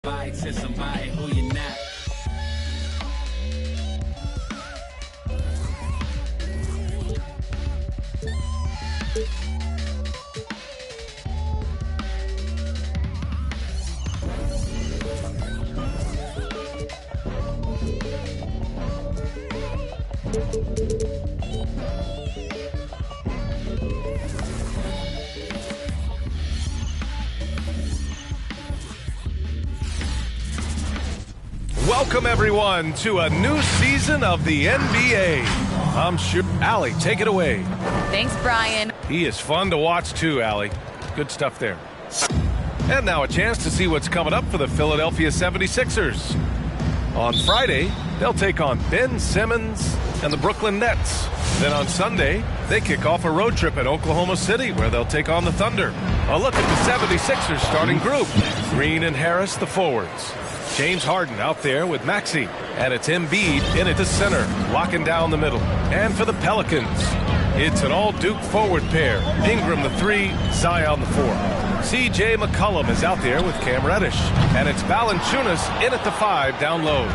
Bye to somebody who you're not. Welcome, everyone, to a new season of the NBA. I'm sure. Allie, take it away. Thanks, Brian. He is fun to watch, too, Allie. Good stuff there. And now a chance to see what's coming up for the Philadelphia 76ers. On Friday, they'll take on Ben Simmons and the Brooklyn Nets. Then on Sunday, they kick off a road trip at Oklahoma City, where they'll take on the Thunder. A look at the 76ers starting group. Green and Harris, the forwards. James Harden out there with Maxey, and it's Embiid in at the center, locking down the middle. And for the Pelicans, it's an all-Duke forward pair. Ingram the 3, Zion the 4. C.J. McCollum is out there with Cam Reddish, and it's Valanciunas in at the 5 down low.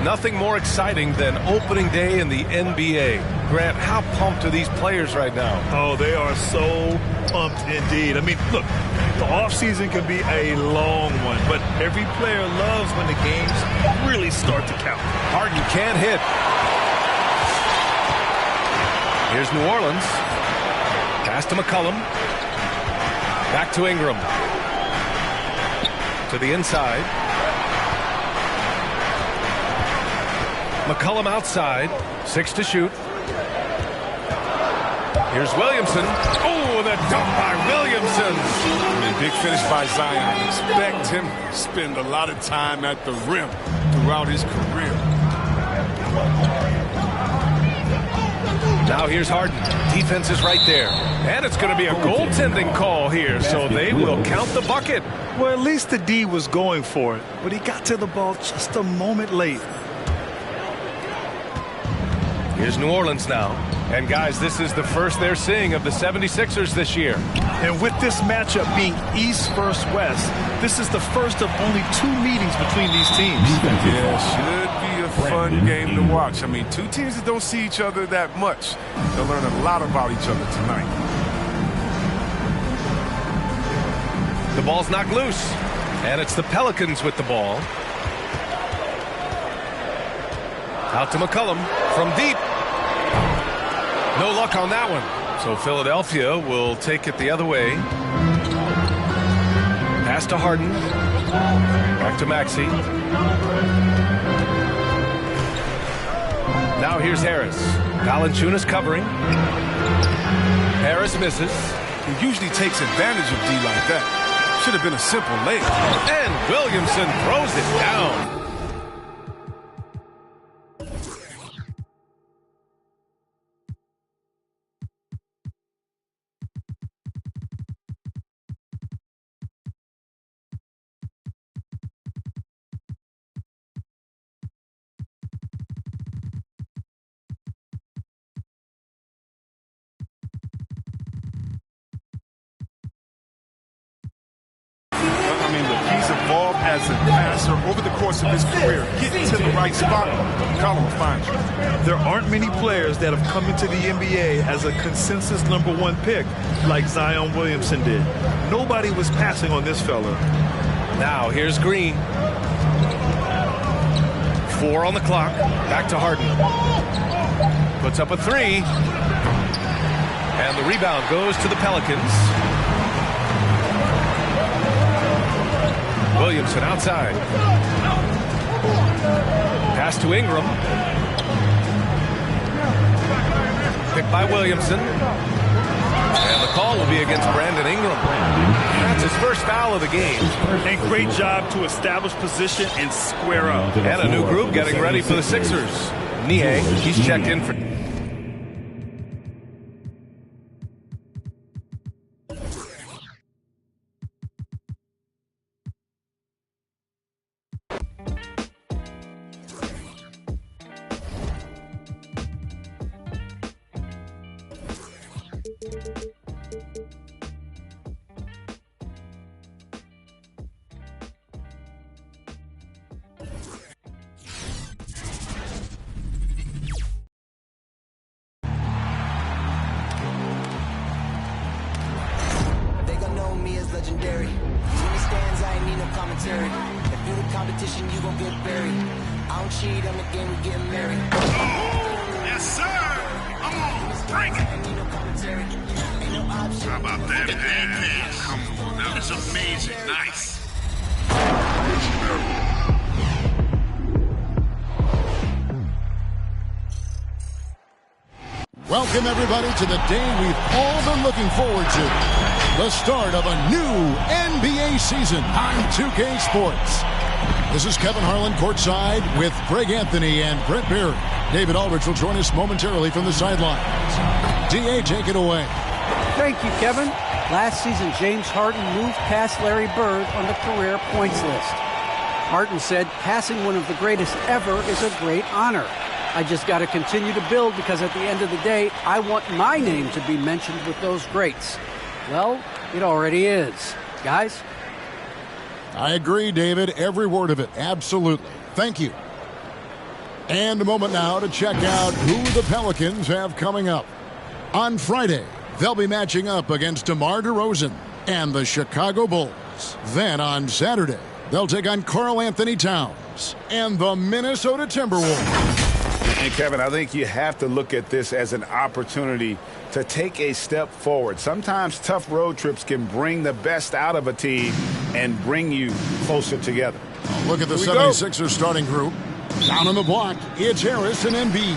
Nothing more exciting than opening day in the NBA. Grant, how pumped are these players right now? Oh, they are so pumped indeed. I mean, look, the offseason can be a long one, but every player loves when the games really start to count. Harden can't hit. Here's New Orleans. Pass to McCollum. Back to Ingram. To the inside. McCollum outside. 6 to shoot. Here's Williamson. Oh, the dunk by Williamson. Big finish by Zion. Expect him to spend a lot of time at the rim throughout his career. Now here's Harden. Defense is right there. And it's going to be a goaltending call here, so they will count the bucket. Well, at least the D was going for it, but he got to the ball just a moment late. Here's New Orleans now. And, guys, this is the first they're seeing of the 76ers this year. And with this matchup being East versus West, this is the first of only 2 meetings between these teams. Yeah, should be a fun game to watch. I mean, 2 teams that don't see each other that much. They'll learn a lot about each other tonight. The ball's knocked loose. And it's the Pelicans with the ball. Out to McCollum from deep. No luck on that one. So Philadelphia will take it the other way. Pass to Harden. Back to Maxey. Now here's Harris. Valanciunas covering. Harris misses. He usually takes advantage of D like that. Should have been a simple layup. And Williamson throws it down. I mean, look, he's evolved as a passer over the course of his career. Getting to the right spot, McCollum will find you. There aren't many players that have come into the NBA as a consensus #1 pick like Zion Williamson did. Nobody was passing on this fella. Now here's Green. 4 on the clock. Back to Harden. Puts up a 3. And the rebound goes to the Pelicans. Williamson outside. Pass to Ingram. Picked by Williamson. And the call will be against Brandon Ingram. That's his first foul of the game. And great job to establish position and square up. And a new group getting ready for the Sixers. Nie, he's checked in for... me is legendary. In the stands, I ain't need no commentary. If you the competition, you gon' get buried. I don't cheat on the game, we getting married. Yes, sir. Come on, bring it. How about that pass? Come on, that was amazing. Nice. Welcome, everybody, to the day we've all been looking forward to. The start of a new NBA season on 2K Sports. This is Kevin Harlan courtside with Greg Anthony and Brent Barry. David Aldridge will join us momentarily from the sidelines. D.A., take it away. Thank you, Kevin. Last season, James Harden moved past Larry Bird on the career points list. Harden said, passing one of the greatest ever is a great honor. I just got to continue to build because at the end of the day, I want my name to be mentioned with those greats. Well, it already is. Guys? I agree, David. Every word of it. Absolutely. Thank you. And a moment now to check out who the Pelicans have coming up. On Friday, they'll be matching up against DeMar DeRozan and the Chicago Bulls. Then on Saturday, they'll take on Karl Anthony Towns and the Minnesota Timberwolves. And Kevin, I think you have to look at this as an opportunity to take a step forward. Sometimes tough road trips can bring the best out of a team and bring you closer together. Look at the 76ers starting group. Down on the block, it's Harris and Embiid.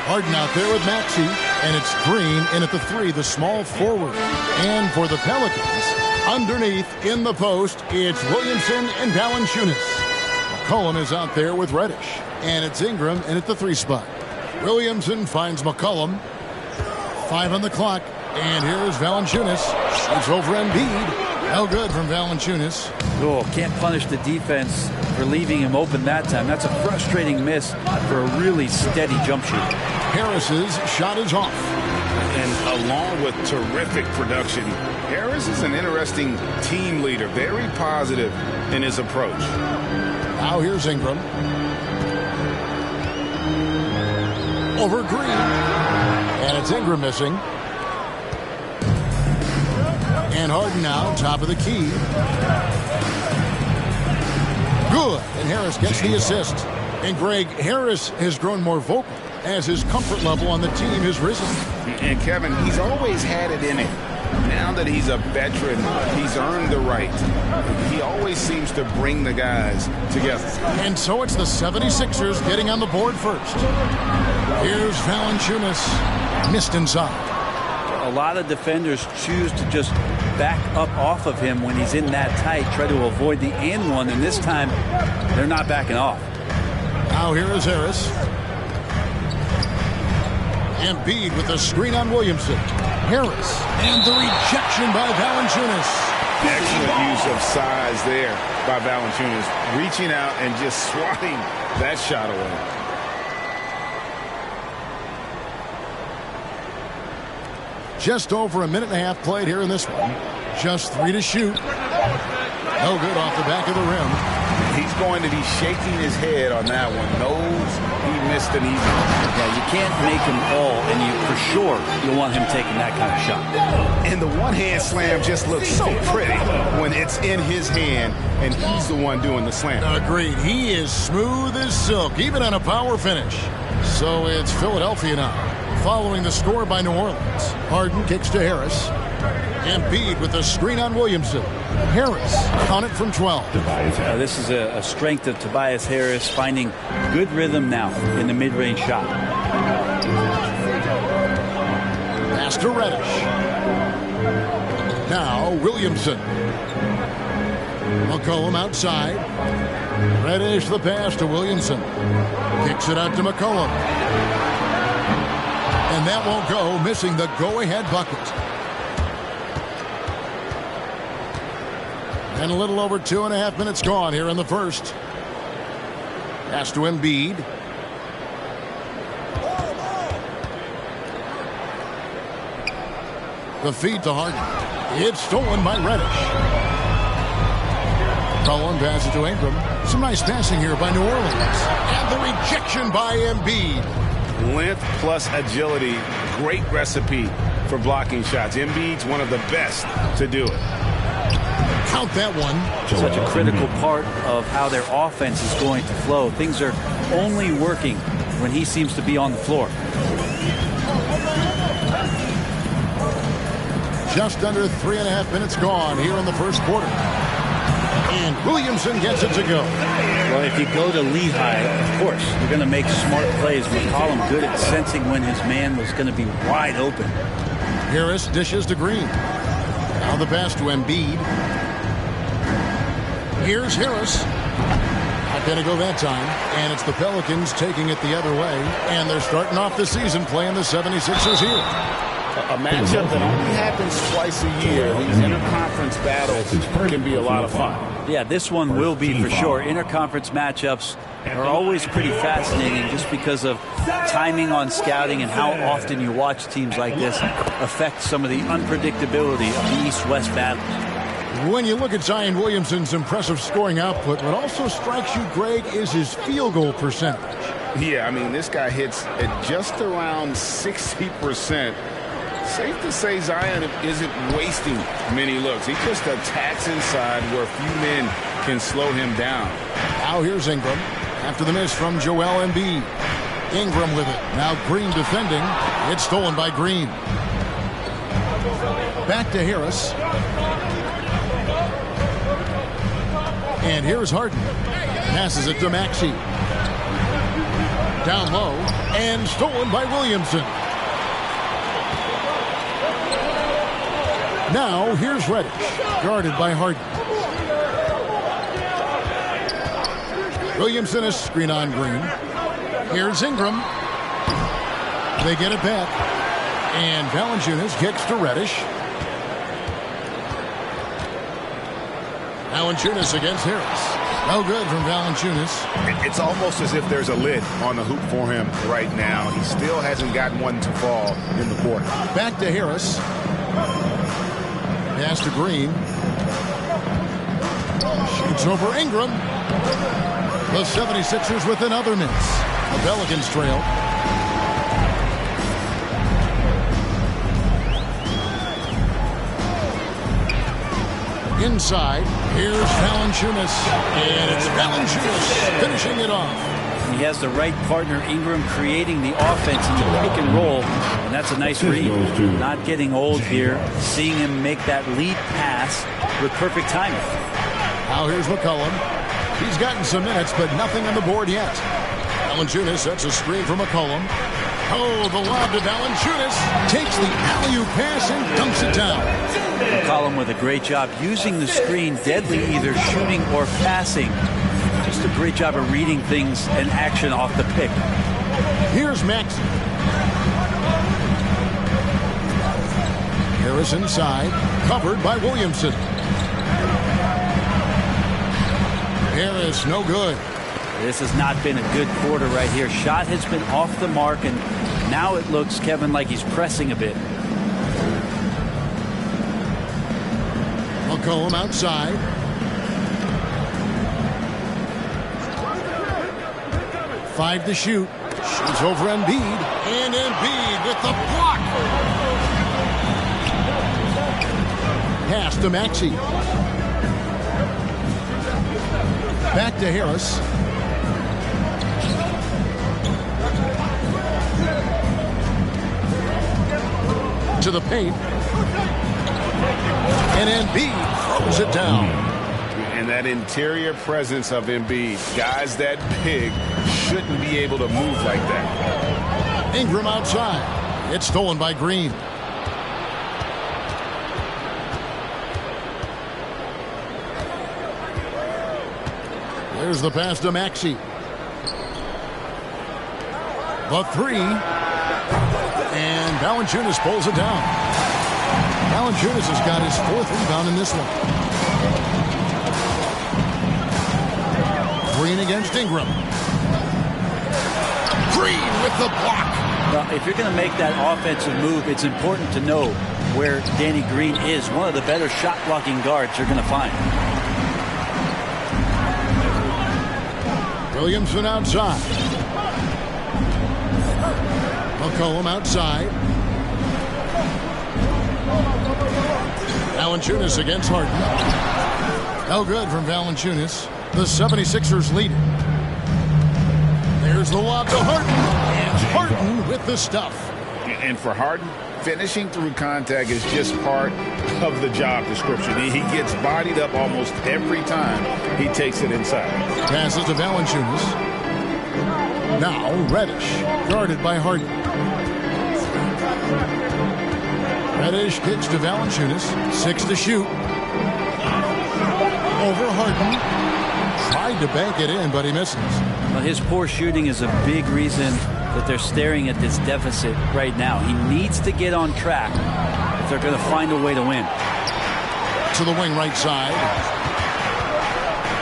Harden out there with Maxey, and it's Green in at the 3, the small forward. And for the Pelicans, underneath in the post, it's Williamson and Valanciunas. McCollum is out there with Reddish, and it's Ingram in at the 3 spot. Williamson finds McCollum. 5 on the clock, and here's Valanciunas. It's over Embiid. No good from Valanciunas. Oh, can't punish the defense for leaving him open that time. That's a frustrating miss for a really steady jump shooter. Harris's shot is off. And along with terrific production, Harris is an interesting team leader, very positive in his approach. Now here's Ingram. Over Green. And it's Ingram missing. And Harden now, top of the key. Good. And Harris gets the assist. And Greg, Harris has grown more vocal as his comfort level on the team has risen. And Kevin, he's always had it in him. Now that he's a veteran, he's earned the right. He always seems to bring the guys together. And so it's the 76ers getting on the board first. Here's Valanciunas. Missed inside. A lot of defenders choose to just back up off of him when he's in that tight, try to avoid the and one, and this time they're not backing off. Now here is Harris. Embiid with the screen on Williamson. Harris, and the rejection by Valanciunas. Excellent use of size there by Valanciunas, reaching out and just swatting that shot away. Just over a minute and a half played here in this one. Just 3 to shoot. No good off the back of the rim. He's going to be shaking his head on that one. Knows he missed an easy one. Yeah, you can't make him fall, and you for sure you want him taking that kind of shot. And the one-hand slam just looks so pretty when it's in his hand and he's the one doing the slam. Agreed. He is smooth as silk, even on a power finish. So it's Philadelphia now, following the score by New Orleans. Harden kicks to Harris. Embiid with the screen on Williamson. Harris on it from 12. This is a strength of Tobias Harris, finding good rhythm now in the mid-range shot. Pass to Reddish. Now Williamson. McCollum outside. Reddish the pass to Williamson. Kicks it out to McCollum. And that won't go, missing the go-ahead bucket. And a little over 2.5 minutes gone here in the first. Pass to Embiid. The feed to Harden. It's stolen by Reddish. Cullen passes to Ingram. Some nice passing here by New Orleans. And the rejection by Embiid. Length plus agility, great recipe for blocking shots. Embiid's one of the best to do it. Count that one. Such a critical part of how their offense is going to flow. Things are only working when he seems to be on the floor. Just under 3.5 minutes gone here in the first quarter. And Williamson gets it to go. Well, if you go to Lehigh, of course, you're going to make smart plays. McCollum good at sensing when his man was going to be wide open. Harris dishes to Green. Now the pass to Embiid. Here's Harris. Not going to go that time. And it's the Pelicans taking it the other way. And they're starting off the season playing the 76ers here. A matchup that only happens twice a year. These interconference battles can be a lot of fun. Yeah, this one will be for sure. Interconference matchups are always pretty fascinating just because of timing on scouting and how often you watch teams like this affect some of the unpredictability of the East-West battle. When you look at Zion Williamson's impressive scoring output, what also strikes you, Greg, is his field goal percentage. Yeah, I mean, this guy hits at just around 60%. Safe to say Zion isn't wasting many looks. He just attacks inside where few men can slow him down. Now here's Ingram after the miss from Joel Embiid. Ingram with it. Now Green defending. It's stolen by Green. Back to Harris. And here's Harden. Passes it to Maxey. Down low. And stolen by Williamson. Now, here's Reddish, guarded by Harden. Williamson is screen on Green. Here's Ingram. They get it back. And Valanciunas kicks to Reddish. Valanciunas against Harris. No good from Valanciunas. It's almost as if there's a lid on the hoop for him right now. He still hasn't gotten one to fall in the quarter. Back to Harris. Pass to Green. Shoots over Ingram. The 76ers with another miss. The Pelicans trail. Inside, here's Valanciunas. And it's Valanciunas finishing it off. He has the right partner, Ingram, creating the offense in the pick and roll, and that's a nice read. Not getting old here, seeing him make that lead pass with perfect timing. Now here's McCollum. He's gotten some minutes, but nothing on the board yet. Valanciunas sets a screen for McCollum. Oh, the lob to Valanciunas. Takes the alley-oop pass and dunks it down. McCollum with a great job using the screen, deadly either shooting or passing. Just a great job of reading things and action off the pick. Here's Maxey. Harris inside, covered by Williamson. Harris, no good. This has not been a good quarter right here. Shot has been off the mark, and now it looks, Kevin, like he's pressing a bit. McCollum outside. Five to shoot. Shoots over Embiid. And Embiid with the block. Pass to Maxey. Back to Harris. To the paint. And Embiid throws it down. And that interior presence of Embiid, guys that big shouldn't be able to move like that. Ingram outside. It's stolen by Green. There's the pass to Maxey. The three. And Valanciunas pulls it down. Valanciunas has got his fourth rebound in this one. Green against Ingram. Green with the block. Well, if you're going to make that offensive move, it's important to know where Danny Green is. One of the better shot-blocking guards you're going to find. Williamson outside. McCollum outside. Valanciunas against Harden. No good from Valanciunas. The 76ers lead it. There's the lob to Harden. And Harden with the stuff. And for Harden, finishing through contact is just part of the job description. He gets bodied up almost every time he takes it inside. Passes to Valanciunas. Now Reddish, guarded by Harden. Reddish kicks to Valanciunas. 6 to shoot. Over Harden. Tried to bank it in, but he misses. Well, his poor shooting is a big reason that they're staring at this deficit right now. He needs to get on track if they're going to find a way to win. To the wing right side.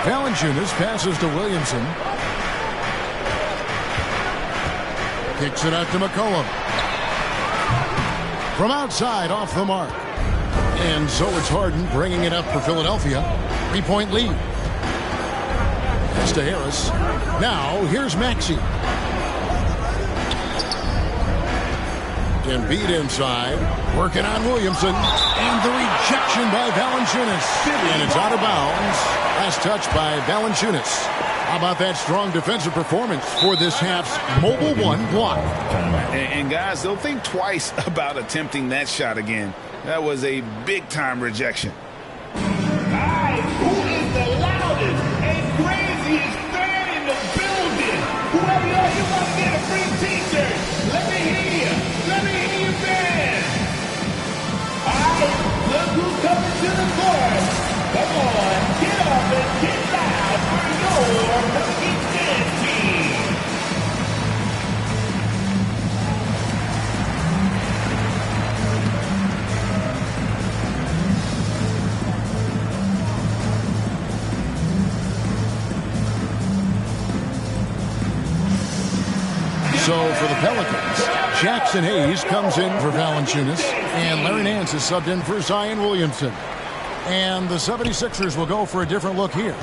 Valanciunas passes to Williamson. Kicks it out to McCollum. From outside, off the mark. And so it's Harden bringing it up for Philadelphia. 3-point lead. Pass to Harris. Now, here's Maxey. Embiid inside. Working on Williamson. And the rejection by Valanciunas. And it's out of bounds. Last touch by Valanciunas. How about that strong defensive performance for this half's Mobile One block? And guys, they'll think twice about attempting that shot again. That was a big-time rejection. Who is the loudest and craziest fan in the building? Whoever you are, you want to get a free t-shirt. Let me hear you. Let me hear you, fans. All right, look who's coming to the court. Come on, get up and get loud for your Nuggets dance team. So for the Pelicans, Jackson Hayes comes in for Valanciunas, and Larry Nance is subbed in for Zion Williamson. And the 76ers will go for a different look here.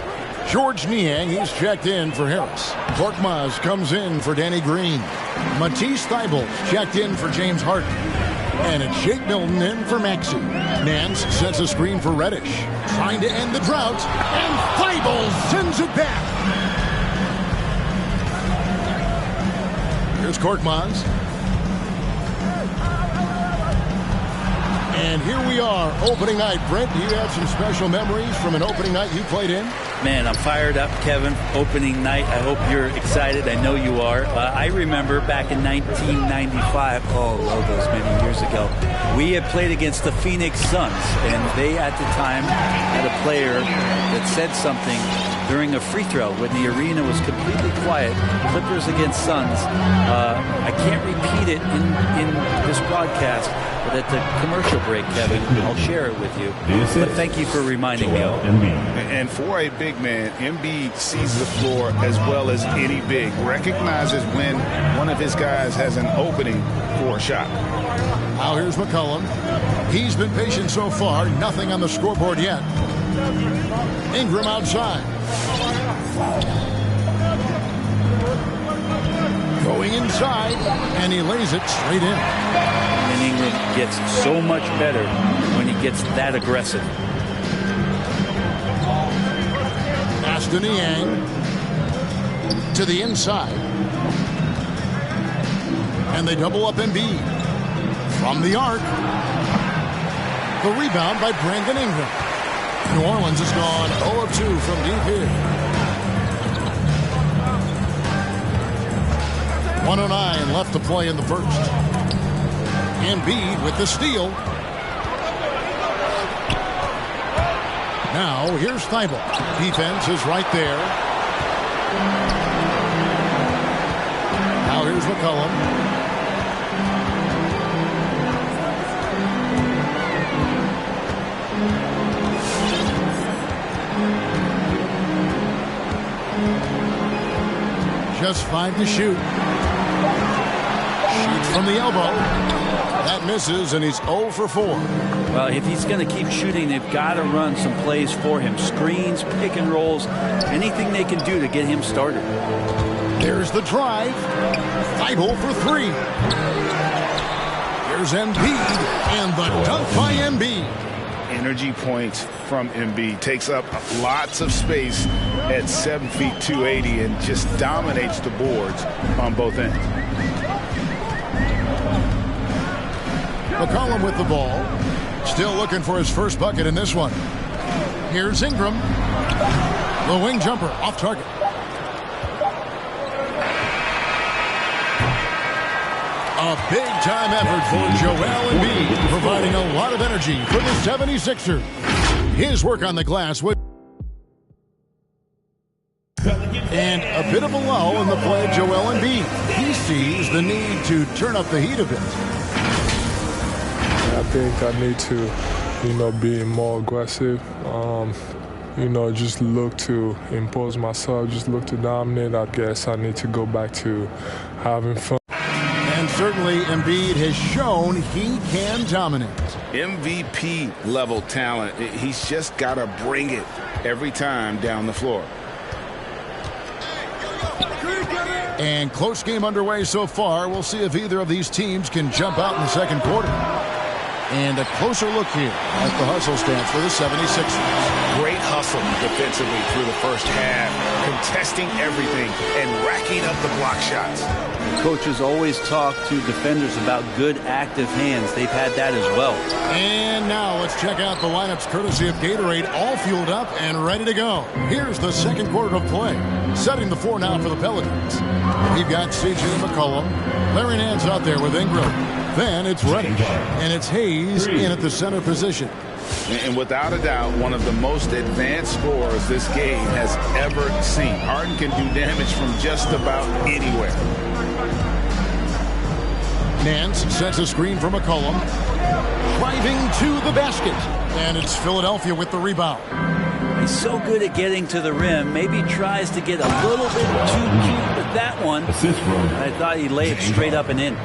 George Niang, he's checked in for Harris. Korkmaz comes in for Danny Green. Matisse Thybulle checked in for James Harden. And it's Shake Milton in for Maxey. Nance sets a screen for Reddish. Trying to end the drought, and Thybulle sends it back. Here's Korkmaz. And here we are, opening night. Brent, do you have some special memories from an opening night you played in? Man, I'm fired up, Kevin. Opening night. I hope you're excited. I know you are. I remember back in 1995, those many years ago, we had played against the Phoenix Suns, and they at the time had a player that said something during a free throw when the arena was completely quiet. Clippers against Suns. I can't repeat it in this broadcast, but at the commercial break, Kevin, I'll share it with you. But thank you for reminding me of it. And for a big man, Embiid sees the floor as well as any big. Recognizes when one of his guys has an opening for a shot. Now here's McCollum. He's been patient so far. Nothing on the scoreboard yet. Ingram outside. Going inside, and he lays it straight in. And Ingram gets so much better when he gets that aggressive. Pass to Niang. To the inside. And they double up Embiid. From the arc. The rebound by Brandon Ingram. New Orleans has gone 0 of 2 from deep here. 1:09 left to play in the first. Embiid with the steal. Now here's Thybulle. Defense is right there. Now here's McCollum. Just 5 to shoot. Shoots from the elbow. That misses, and he's 0 for 4. Well, if he's going to keep shooting, they've got to run some plays for him. Screens, pick and rolls, anything they can do to get him started. There's the drive. Thybulle for 3. Here's Embiid, and the dunk by Embiid. energy points from Embiid. Takes up lots of space at 7 feet 280 and just dominates the boards on both ends. McCollum with the ball. Still looking for his first bucket in this one. Here's Ingram. The wing jumper off target. A big-time effort for Joel Embiid, providing a lot of energy for the 76ers. His work on the glass would... And a bit of a lull in the play of Joel Embiid. He sees the need to turn up the heat a bit. I think I need to, be more aggressive. Just look to impose myself, just look to dominate. I guess I need to go back to having fun. And certainly Embiid has shown he can dominate. MVP level talent. He's just got to bring it every time down the floor. And close game underway so far. We'll see if either of these teams can jump out in the second quarter. And a closer look here at the hustle stance for the 76ers. Great hustle defensively through the first half, contesting everything and racking up the block shots. The coaches always talk to defenders about good active hands. They've had that as well. And now let's check out the lineups courtesy of Gatorade, all fueled up and ready to go. Here's the second quarter of play. Setting the floor now for the Pelicans. We've got C.J. McCollum. Larry Nance out there with Ingram. Then it's Reddish, and it's Hayes in at the center position. And without a doubt, one of the most advanced scorers this game has ever seen. Harden can do damage from just about anywhere. Nance sets a screen for McCollum. Driving to the basket. And it's Philadelphia with the rebound. He's so good at getting to the rim. Maybe tries to get a little bit too cute with that one. I thought he'd lay it straight up and in.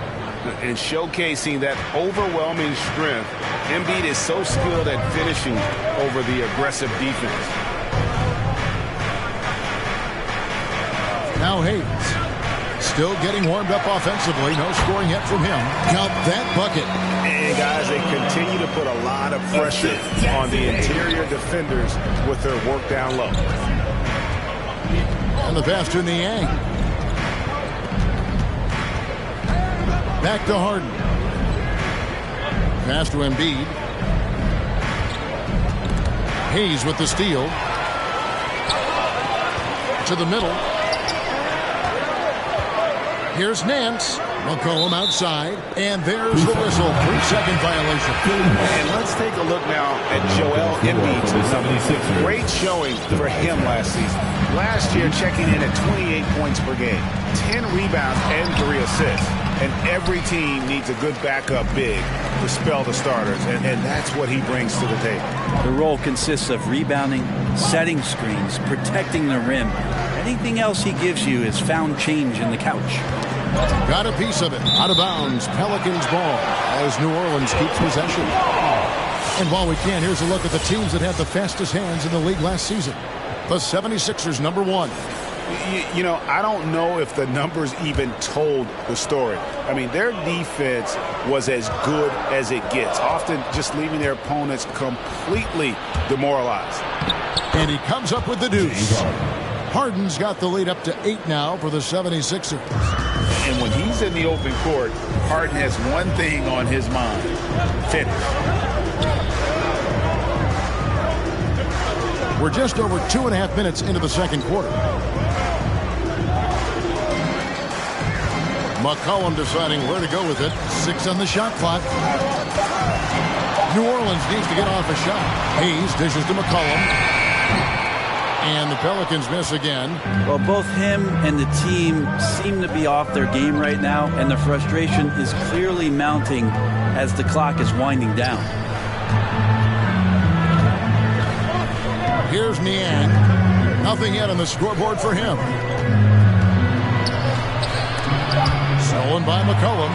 And showcasing that overwhelming strength, Embiid is so skilled at finishing over the aggressive defense. Now Hayes. Still getting warmed up offensively. No scoring yet from him. Count that bucket. And guys, they continue to put a lot of pressure on the interior defenders with their work down low. And the pass to Niang. Back to Harden. Pass to Embiid. Hayes with the steal. To the middle. Here's Nance. McCollum outside. And there's the whistle. 3-second violation. And let's take a look now at Joel Embiid. Great showing for him last season. Last year, checking in at 28 points per game, 10 rebounds and 3 assists. And every team needs a good backup big to spell the starters, and that's what he brings to the table. The role consists of rebounding, setting screens, protecting the rim. Anything else he gives you is found change in the couch. Got a piece of it. Out of bounds. Pelicans ball as New Orleans keeps possession. And while we can, here's a look at the teams that had the fastest hands in the league last season. The 76ers, number 1. You know, I don't know if the numbers even told the story. I mean, their defense was as good as it gets, often just leaving their opponents completely demoralized. And he comes up with the deuce. Harden's got the lead up to 8 now for the 76ers. And when he's in the open court, Harden has one thing on his mind: finish. We're just over 2.5 minutes into the second quarter. McCollum deciding where to go with it. 6 on the shot clock. New Orleans needs to get off a shot. Hayes dishes to McCollum. And the Pelicans miss again. Well, both him and the team seem to be off their game right now, and the frustration is clearly mounting as the clock is winding down. Here's Niang. Nothing yet on the scoreboard for him. Stolen by McCollum.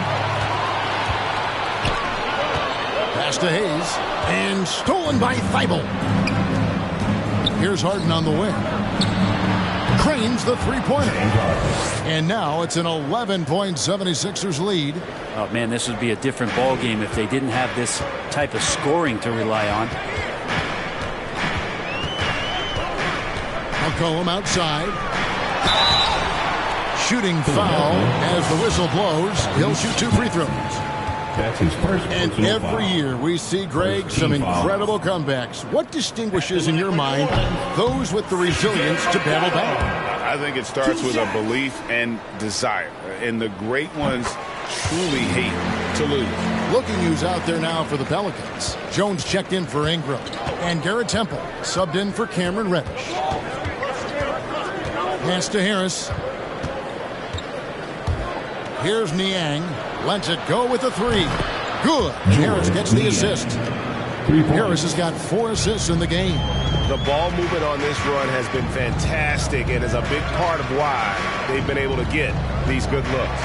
Pass to Hayes. And stolen by Thibault. Here's Harden on the wing. Cranes the three-pointer. And now it's an 11-point 76ers lead. Oh, man, this would be a different ball game if they didn't have this type of scoring to rely on. McCollum outside. Shooting foul as the whistle blows. He'll shoot 2 free throws. That's his first. And every year we see, Greg, some incredible comebacks. What distinguishes in your mind those with the resilience to battle back? I think it starts with a belief and desire. And the great ones truly hate to lose. Looking who's out there now for the Pelicans. Jones checked in for Ingram. And Garrett Temple subbed in for Cameron Reddish. Pass to Harris. Here's Niang. Lets it go with the 3. Good. Harris gets the assist. Harris has got 4 assists in the game. The ball movement on this run has been fantastic and is a big part of why they've been able to get these good looks.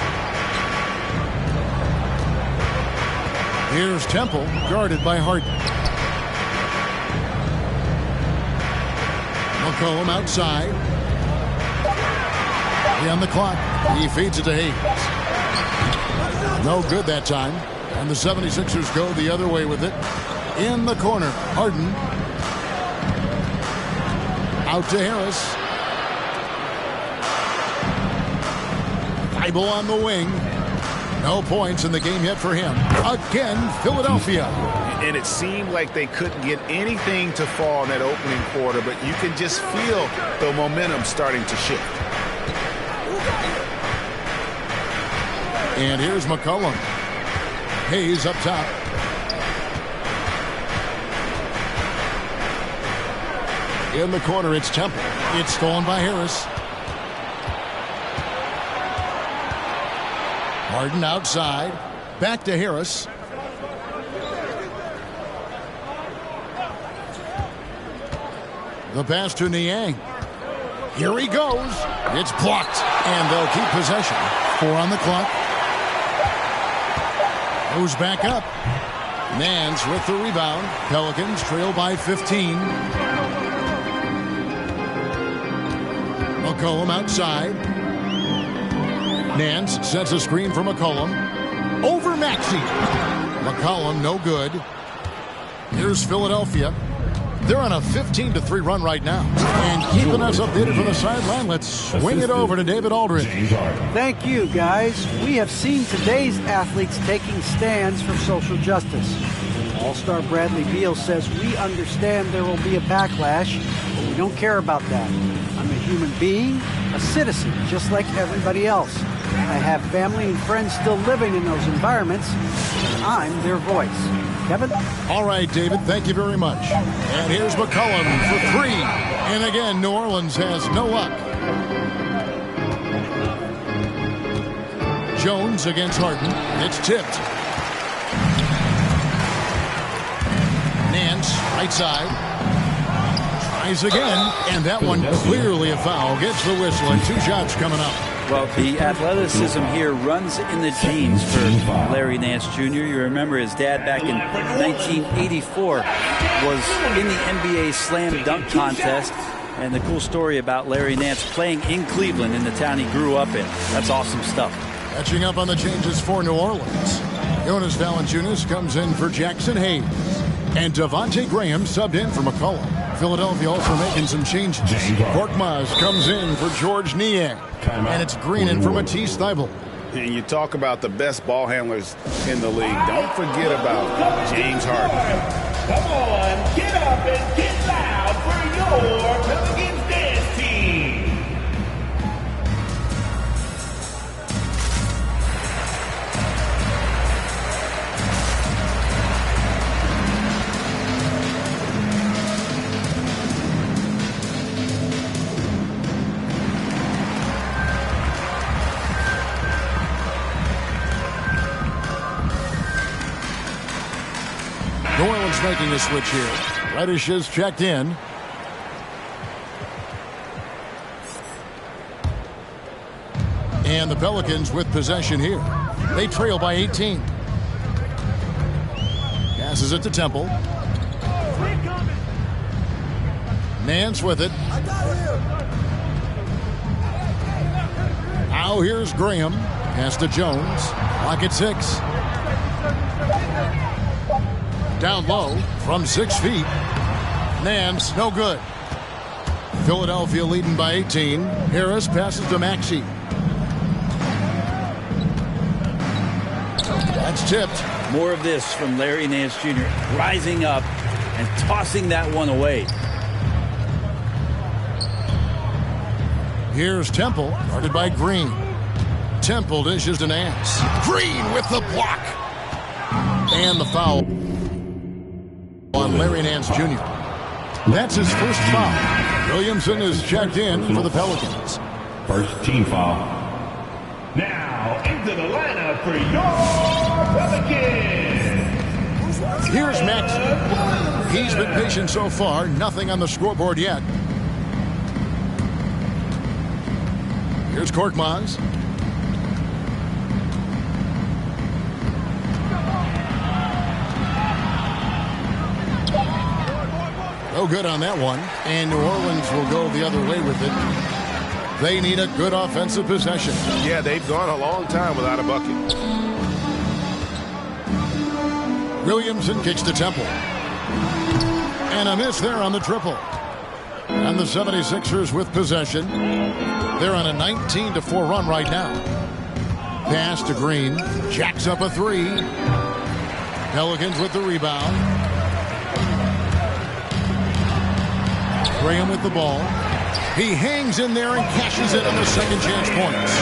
Here's Temple, guarded by Harden. McCollum outside. On the clock. He feeds it to Hayes. No good that time. And the 76ers go the other way with it. In the corner, Harden. Out to Harris. Thibault on the wing. No points in the game yet for him. Again, Philadelphia. And it seemed like they couldn't get anything to fall in that opening quarter, but you can just feel the momentum starting to shift. And here's McCollum. Hayes up top. In the corner, it's Temple. It's stolen by Harris. Harden outside. Back to Harris. The pass to Niang. Here he goes. It's blocked. And they'll keep possession. 4 on the clock. Goes back up. Nance with the rebound. Pelicans trail by 15. McCollum outside. Nance sets a screen for McCollum. Over Maxey. McCollum no good. Here's Philadelphia. They're on a 15-3 run right now. And keeping us updated from the sideline, let's swing it over to David Aldridge. Thank you, guys. We have seen today's athletes taking stands for social justice. All-star Bradley Beal says, we understand there will be a backlash, but we don't care about that. I'm a human being, a citizen, just like everybody else. I have family and friends still living in those environments, and I'm their voice. Kevin? All right, David, thank you very much. And here's McCollum for 3. And again, New Orleans has no luck. Jones against Harden. It's tipped. Nance, right side. Tries again. And that one clearly a foul. Gets the whistle and 2 shots coming up. Well, the athleticism here runs in the genes for Larry Nance Jr. You remember his dad back in 1984 was in the NBA Slam Dunk Contest. And the cool story about Larry Nance playing in Cleveland, in the town he grew up in. That's awesome stuff. Catching up on the changes for New Orleans. Jonas Valanciunas comes in for Jackson Hayes. And Devontae Graham subbed in for McCollum. Philadelphia also making some changes. Korkmaz comes in for George Niang. And it's Green in for Matisse Thybulle. And you talk about the best ball handlers in the league. Don't forget about James Harden. Come on, get up and get loud for your Pelicans dance team. New Orleans making a switch here. Reddish is checked in. And the Pelicans with possession here. They trail by 18. Passes it to Temple. Nance with it. Now here's Graham. Pass to Jones. Clock at 6. Down low from 6 feet. Nance, no good. Philadelphia leading by 18. Harris passes to Maxey. That's tipped. More of this from Larry Nance Jr. rising up and tossing that one away. Here's Temple, guarded by Green. Temple dishes to Nance. Green with the block. And the foul on Larry Nance Jr. That's his first foul. Williamson is checked in for the Pelicans. First team foul. Now into the lineup for your Pelicans. Here's Max. He's been patient so far. Nothing on the scoreboard yet. Here's Korkmaz. No good on that one. And New Orleans will go the other way with it. They need a good offensive possession. Yeah, they've gone a long time without a bucket. Williamson kicks to Temple. And a miss there on the triple. And the 76ers with possession. They're on a 19-4 run right now. Pass to Green. Jacks up a three. Pelicans with the rebound. Graham with the ball. He hangs in there and cashes it on the second chance points.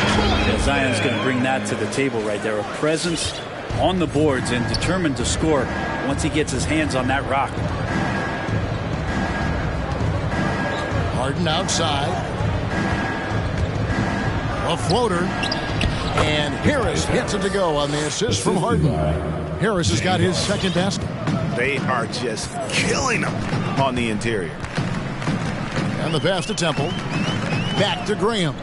Yeah, Zion's going to bring that to the table right there. A presence on the boards and determined to score once he gets his hands on that rock. Harden outside. A floater. And Harris hits it to go on the assist from Harden. Harris has got his second basket. They are just killing them on the interior. And the pass to Temple. Back to Graham.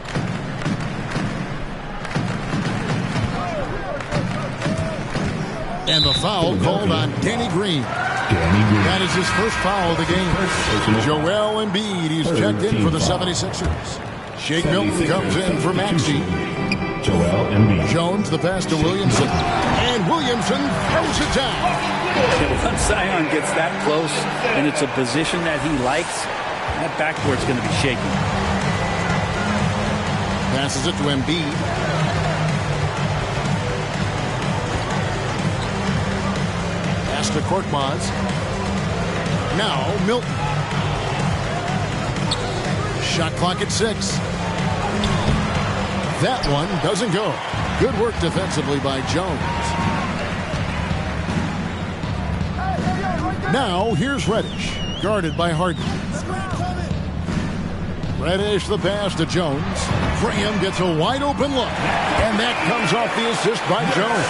And the foul called on Danny Green. That is his first foul of the game. Joel Embiid, he's checked in for the 76ers. Shake Milton comes in for Maxey. Joel Embiid. Jones, the pass to Williamson. And Williamson throws it down. Once Zion gets that close and it's a position that he likes, that backboard's going to be shaky. Passes it to Embiid. Pass to Korkmaz. Now Milton. Shot clock at 6. That one doesn't go. Good work defensively by Jones. Now here's Reddish, guarded by Harden. Reddish the pass to Jones. Graham gets a wide open look. And that comes off the assist by Jones.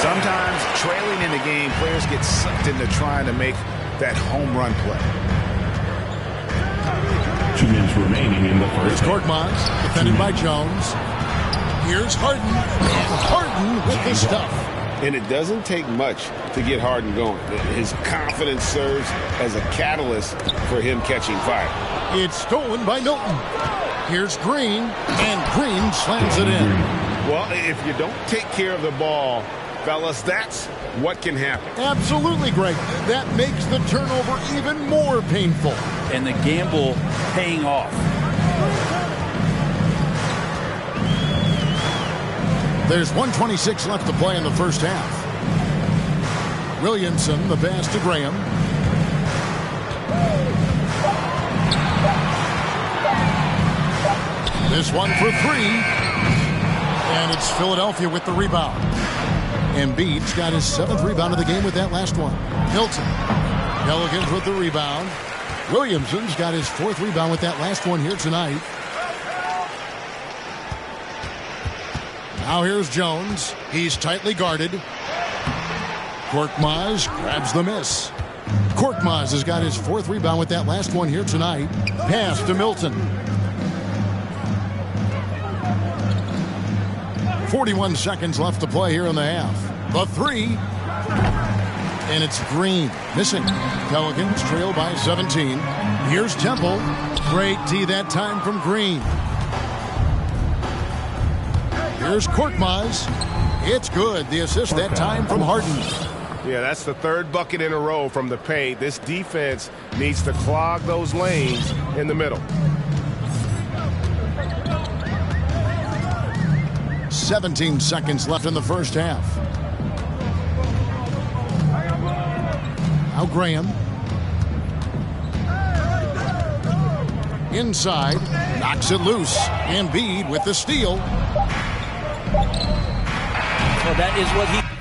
Sometimes trailing in the game, players get sucked into trying to make that home run play. 2 minutes remaining in the first. It's Korkmaz, defended by Jones. Here's Harden. And Harden with the stuff. And it doesn't take much to get Harden going. His confidence serves as a catalyst for him catching fire. It's stolen by Milton. Here's Green, and Green slams it in. Well, if you don't take care of the ball, fellas, that's what can happen. Absolutely, Greg. That makes the turnover even more painful. And the gamble paying off. There's 1:26 left to play in the first half. Williamson, the pass to Graham. This one for three. And it's Philadelphia with the rebound. Embiid's got his 7th rebound of the game with that last one. Hilton. Pelicans with the rebound. Williamson's got his 4th rebound with that last one here tonight. Now here's Jones. He's tightly guarded. Korkmaz grabs the miss. Korkmaz has got his 4th rebound with that last one here tonight. Pass to Milton. 41 seconds left to play here in the half. The three. And it's Green missing. Pelicans trail by 17. Here's Temple. Great D that time from Green. Here's Korkmaz. It's good. The assist that time from Harden. Yeah, that's the 3rd bucket in a row from the paint. This defense needs to clog those lanes in the middle. 17 seconds left in the first half. Now Graham. Inside, knocks it loose. Embiid with the steal. So that is what he...